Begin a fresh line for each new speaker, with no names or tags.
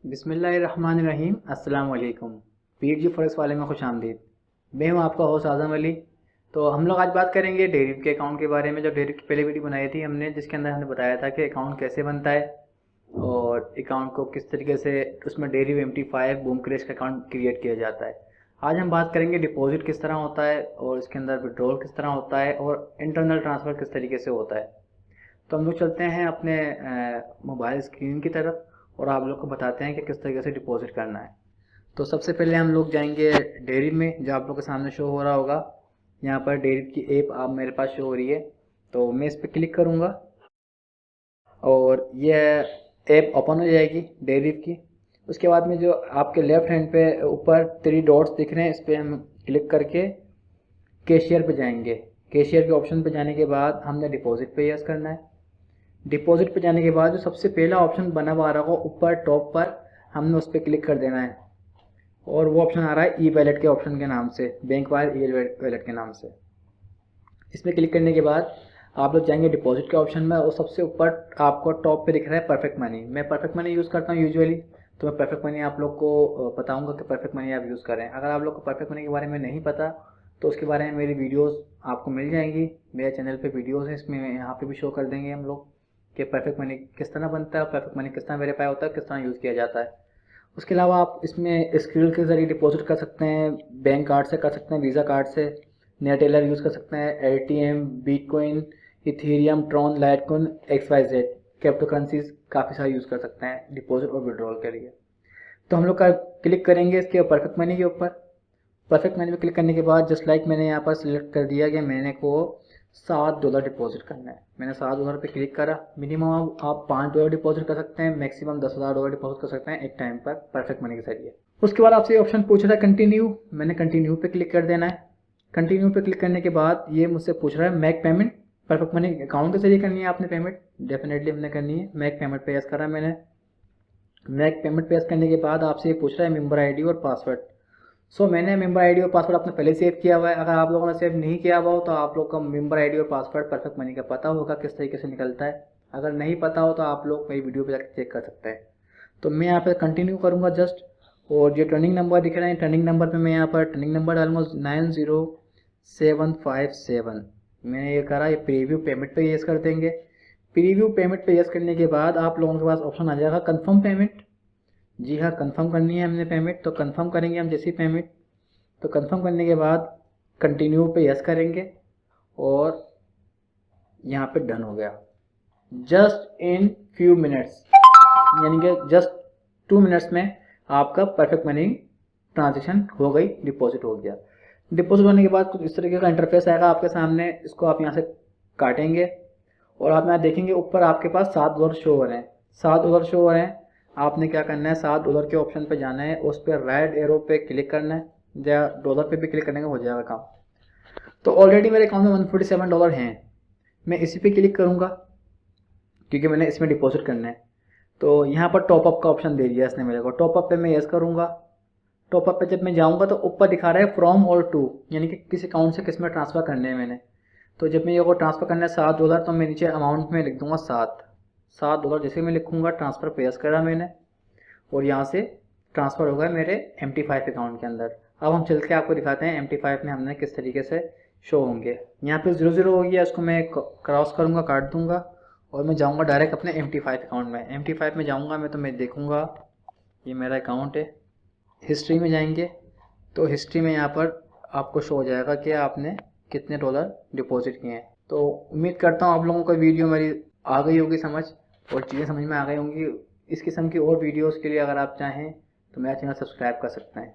बिस्मिल्लाहिर्रहमानिर्रहीम। अस्सलाम वालेकुम। पीर जी फॉरेक्स वाले में खुश आमदीद। मैं हूँ आपका होस्ट आज़म अली। तो हम लोग आज बात करेंगे डेरिव के अकाउंट के बारे में। जो डेरिव की पहले वीडियो बनाई थी हमने, जिसके अंदर हमने बताया था कि अकाउंट कैसे बनता है और अकाउंट को किस तरीके से उसमें डेरिव MT5 बूम क्रैश का अकाउंट क्रिएट किया जाता है। आज हम बात करेंगे डिपॉजिट किस तरह होता है और इसके अंदर विड्रॉल किस तरह होता है और इंटरनल ट्रांसफ़र किस तरीके से होता है। तो हम लोग चलते हैं अपने मोबाइल स्क्रीन की तरफ और आप लोग को बताते हैं कि किस तरीके से डिपॉजिट करना है। तो सबसे पहले हम लोग जाएंगे डेरिव में, जो आप लोग के सामने शो हो रहा होगा। यहाँ पर डेरिव की ऐप आप मेरे पास शो हो रही है, तो मैं इस पर क्लिक करूँगा और यह ऐप ओपन हो जाएगी डेरिव की। उसके बाद में जो आपके लेफ्ट हैंड पे ऊपर 3 डॉट्स दिख रहे हैं, इस पर हम क्लिक करके कैशियर पे जाएंगे। कैशियर के ऑप्शन पे जाने के बाद हमने डिपॉजिट पे यस करना है। डिपॉजिट पे जाने के बाद जो सबसे पहला ऑप्शन बना हुआ आ रहा होगा ऊपर टॉप पर, हमने उस पर क्लिक कर देना है और वो ऑप्शन आ रहा है ई वैलेट के ऑप्शन के नाम से, बैंक वायर ई वैलेट के नाम से। इसमें क्लिक करने के बाद आप लोग जाएंगे डिपॉजिट के ऑप्शन में और सबसे ऊपर आपको टॉप पे दिख रहा है परफेक्ट मनी। मैं परफेक्ट मनी यूज़ करता हूँ यूजुअली, तो मैं परफेक्ट मनी आप लोग को बताऊंगा कि परफेक्ट मनी आप यूज़ करें। अगर आप लोग को परफेक्ट मनी के बारे में नहीं पता तो उसके बारे में मेरी वीडियोस आपको मिल जाएंगी। मेरे चैनल पे वीडियोस हैं, इसमें यहाँ पे भी शो कर देंगे हम लोग कि परफेक्ट मनी किस तरह बनता है, परफेक्ट मनी किस तरह वेरीफाई होता है, किस तरह यूज़ किया जाता है। उसके अलावा आप इसमें स्क्रिल के ज़रिए डिपॉजिट कर सकते हैं, बैंक कार्ड से कर सकते हैं, वीज़ा कार्ड से, नेट टेलर यूज़ कर सकते हैं, ATM, bitcoin, Ethereum, Tron, Litecoin, XYZ crypto currencies काफ़ी सारे यूज़ कर सकते हैं डिपॉजिट और विड्रॉल के लिए। तो हम लोग का क्लिक करेंगे इसके परफेक्ट मनी के ऊपर। परफेक्ट मनी पे क्लिक करने के बाद जस्ट लाइक मैंने यहाँ पर सिलेक्ट कर दिया कि मैंने को $7 डिपॉजिट करना है। मैंने $7 पे क्लिक करा। मिनिमम आप $5 डिपॉजिट कर सकते हैं, मैक्सिमम $10,000 डिपॉजिट कर सकते हैं एक टाइम पर परफेक्ट मनी के जरिए। उसके बाद आपसे ऑप्शन पूछ रहा है कंटिन्यू। मैंने कंटिन्यू पे क्लिक कर देना है। कंटिन्यू पे क्लिक करने के बाद ये मुझसे पूछ रहा है make payment. Perfect money account के जरिए करनी है आपने पेमेंट, डेफिनेटली हमने करनी है। मेक पेमेंट पे यस करा मैंने। मेक पेमेंट पे यस करने के बाद आपसे ये पूछ रहा है मेंबर ID और पासवर्ड। मैंने मेंबर ID और पासवर्ड अपने पहले सेव किया हुआ है। अगर आप लोगों ने सेव नहीं किया हुआ हो तो आप लोग का मेंबर ID और पासवर्ड परफेक्ट मनी का पता होगा किस तरीके से निकलता है। अगर नहीं पता हो तो आप लोग मेरी वीडियो पे जाकर चेक कर सकते हैं। तो मैं यहाँ पर कंटिन्यू करूँगा जस्ट, और जो टर्निंग नंबर दिख रहे हैं टर्निंग नंबर पे मैं यहाँ पर टर्निंग नंबर डालूंगा 90757। मैंने ये करा। ये प्रीव्यू पेमेंट पे यस कर देंगे। प्रीव्यू पेमेंट पे यस करने के बाद आप लोगों के पास ऑप्शन आ जाएगा कंफर्म पेमेंट। जी हाँ, कंफर्म करनी है हमने पेमेंट, तो कंफर्म करेंगे हम जैसी पेमेंट। तो कंफर्म करने के बाद कंटिन्यू पे यस करेंगे और यहाँ पे डन हो गया। जस्ट इन फ्यू मिनट्स, यानी कि जस्ट 2 मिनट्स में आपका परफेक्ट मनी ट्रांजेक्शन हो गई, डिपॉजिट हो गया। डिपॉजिट होने के बाद कुछ इस तरीके का इंटरफेस आएगा आपके सामने। इसको आप यहाँ से काटेंगे और आप यहाँ देखेंगे ऊपर आपके पास $7 शो हो रहे हैं। $7 शो हो रहे हैं। आपने क्या करना है, $7 के ऑप्शन पे जाना है, उस पर राइट एरो पे क्लिक करना है, या डॉलर पे भी क्लिक करने का हो जाएगा काम। तो ऑलरेडी मेरे अकाउंट में $147 हैं। मैं इसी पे क्लिक करूँगा क्योंकि मैंने इसमें डिपॉजिट करना है। तो यहाँ पर टॉपअप का ऑप्शन दे दिया इसने मेरे को। टॉपअप पे मैं यस करूँगा। टॉपअप पे जब मैं जाऊँगा तो ऊपर दिखा रहा है फ्रॉम और टू, यानी कि किस अकाउंट से किस में ट्रांसफ़र करने हैं मैंने। तो जब मैं ये को ट्रांसफ़र करना है $7, तो मैं नीचे अमाउंट में लिख दूँगा $7। जैसे मैं लिखूँगा ट्रांसफ़र पे यस करा मैंने और यहाँ से ट्रांसफ़र होगा मेरे MT5 अकाउंट के अंदर। अब हम चल के आपको दिखाते हैं MT5 में हमने किस तरीके से शो होंगे। यहाँ पे 00 हो गया, इसको मैं क्रॉस करूँगा, काट दूँगा और मैं जाऊँगा डायरेक्ट अपने MT5 अकाउंट में। MT5 में जाऊँगा मैं, तो मैं देखूँगा ये मेरा अकाउंट है। हिस्ट्री में जाएंगे तो हिस्ट्री में यहाँ पर आपको शो हो जाएगा कि आपने कितने डॉलर डिपॉजिट किए हैं। तो उम्मीद करता हूँ आप लोगों को वीडियो मेरी आ गई होगी समझ, और चीज़ें समझ में आ गई होंगी। इस किस्म की और वीडियोस के लिए अगर आप चाहें तो मेरा चैनल सब्सक्राइब कर सकते हैं।